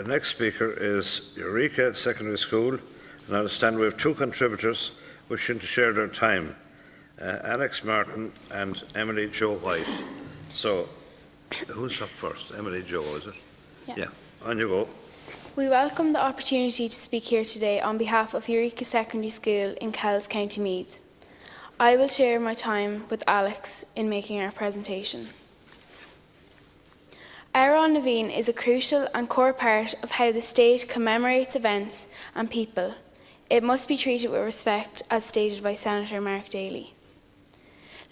next speaker is Eureka Secondary School, and I understand we have two contributors wishing to share their time, Alex Martin and Emily Jo White. So, who's up first? Emily Jo, is it? Yeah, on you go. We welcome the opportunity to speak here today on behalf of Eureka Secondary School in Kells, County Meath. I will share my time with Alex in making our presentation. Éire na Bhín is a crucial and core part of how the state commemorates events and people. It must be treated with respect, as stated by Senator Mark Daly.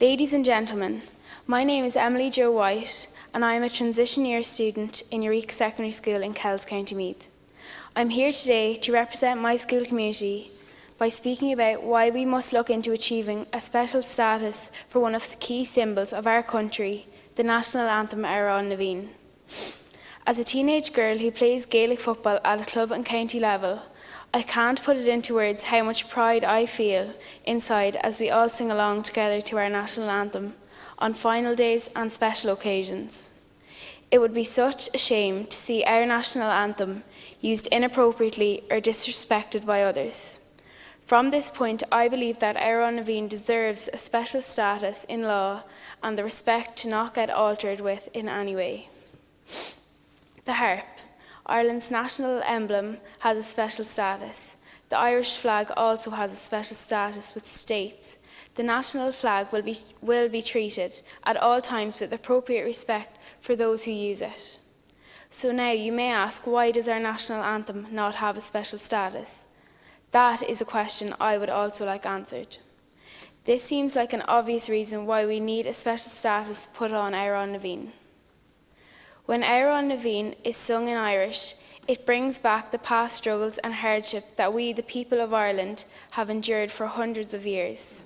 Ladies and gentlemen, my name is Emily Jo White, and I am a transition year student in Eureka Secondary School in Kells, County Meath. I'm here today to represent my school community by speaking about why we must look into achieving a special status for one of the key symbols of our country, the national anthem Éire na Bhín. As a teenage girl who plays Gaelic football at a club and county level, I can't put it into words how much pride I feel inside as we all sing along together to our national anthem on final days and special occasions. It would be such a shame to see our national anthem used inappropriately or disrespected by others. From this point, I believe that Éire na Bhín deserves a special status in law and the respect to not get altered with in any way. The harp, Ireland's national emblem, has a special status. The Irish flag also has a special status, which states the national flag will be treated at all times with appropriate respect for those who use it. So now you may ask, why does our national anthem not have a special status? That is a question I would also like answered. This seems like an obvious reason why we need a special status put on Éire na Bhín. When Éire na Bhín is sung in Irish, it brings back the past struggles and hardship that we, the people of Ireland, have endured for hundreds of years.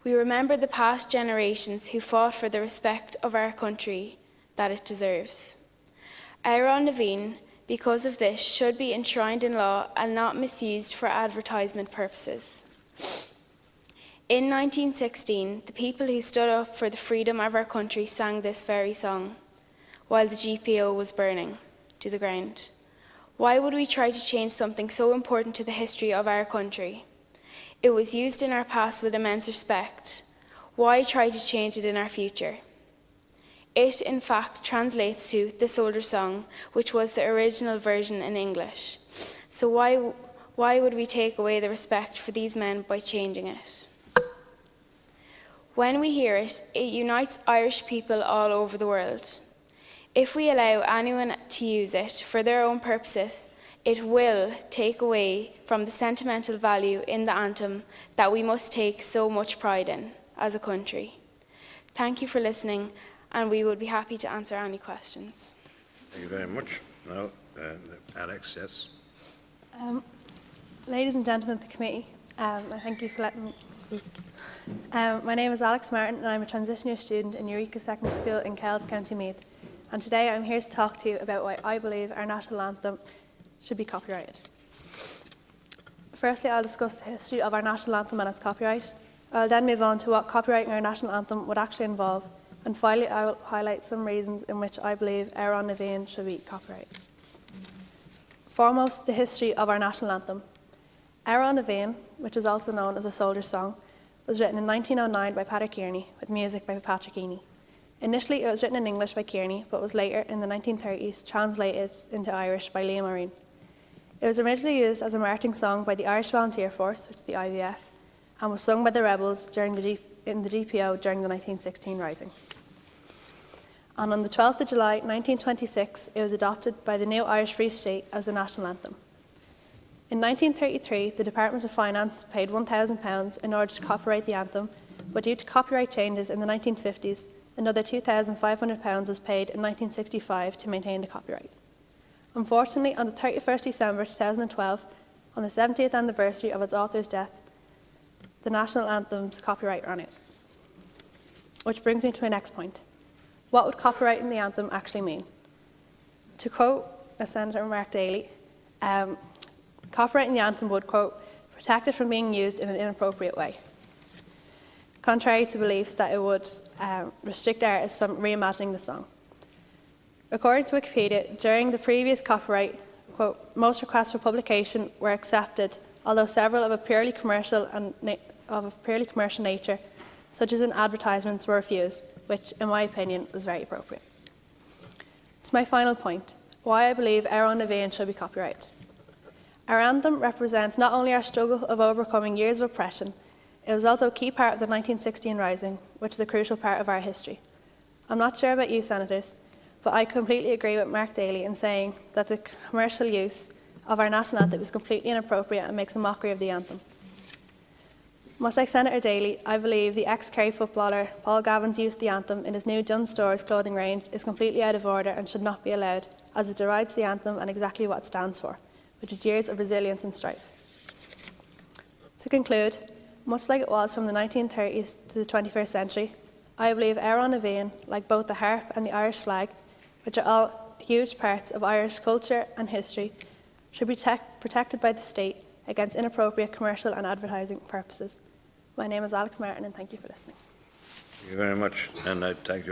We remember the past generations who fought for the respect of our country that it deserves. Éire na Bhín, because of this, should be enshrined in law and not misused for advertisement purposes. In 1916, the people who stood up for the freedom of our country sang this very song, while the GPO was burning to the ground. Why would we try to change something so important to the history of our country? It was used in our past with immense respect. Why try to change it in our future? It, in fact, translates to the Soldier Song, which was the original version in English. So why would we take away the respect for these men by changing it? When we hear it, it unites Irish people all over the world. If we allow anyone to use it for their own purposes, it will take away from the sentimental value in the anthem that we must take so much pride in as a country. Thank you for listening, and we would be happy to answer any questions. Thank you very much. Now, Alex, yes. Ladies and gentlemen of the committee, thank you for letting me speak. My name is Alex Martin, and I'm a transition year student in Eureka Secondary School in Kells, County Meath. And today I'm here to talk to you about why I believe our national anthem should be copyrighted. Firstly, I'll discuss the history of our national anthem and its copyright. I'll then move on to what copyrighting our national anthem would actually involve. And finally, I will highlight some reasons in which I believe Éire na Bhín should be copyrighted. Foremost, the history of our national anthem. Éire na Bhín, which is also known as a soldier's song, was written in 1909 by Patrick Kearney, with music by Patrick Kearney. Initially, it was written in English by Kearney, but was later, in the 1930s, translated into Irish by Liam O'Reen. It was originally used as a marching song by the Irish Volunteer Force, which is the IVF, and was sung by the rebels in the GPO during the 1916 Rising. And on the 12th of July 1926, it was adopted by the new Irish Free State as the national anthem. In 1933, the Department of Finance paid £1,000 in order to copyright the anthem, but due to copyright changes in the 1950s, another £2,500 was paid in 1965 to maintain the copyright. Unfortunately, on the 31st December 2012, on the 70th anniversary of its author's death, the national anthem's copyright ran out. Which brings me to my next point. What would copyrighting the anthem actually mean? To quote Senator Mark Daly, copyrighting the anthem would, quote, protect it from being used in an inappropriate way, contrary to beliefs that it would restrict artists from reimagining the song. According to Wikipedia, during the previous copyright quote, most requests for publication were accepted, although several of a purely commercial nature, such as in advertisements, were refused, which, in my opinion, was very appropriate. To my final point, why I believe Éireann na Bhéin should be copyrighted. Our anthem represents not only our struggle of overcoming years of oppression, it was also a key part of the 1916 Rising, which is a crucial part of our history. I'm not sure about you, Senators, but I completely agree with Mark Daly in saying that the commercial use of our national anthem is completely inappropriate and makes a mockery of the anthem. Much like Senator Daly, I believe the ex-Kerry footballer Paul Gavin's use of the anthem in his new Dunnes Stores clothing range is completely out of order and should not be allowed, as it derides the anthem and exactly what it stands for, which is years of resilience and strife. To conclude, much like it was from the 1930s to the 21st century, I believe Éireann na Bhéin, like both the harp and the Irish flag, which are all huge parts of Irish culture and history, should be protected by the state against inappropriate commercial and advertising purposes. My name is Alex Martin, and thank you for listening. Thank you very much, and I thank you.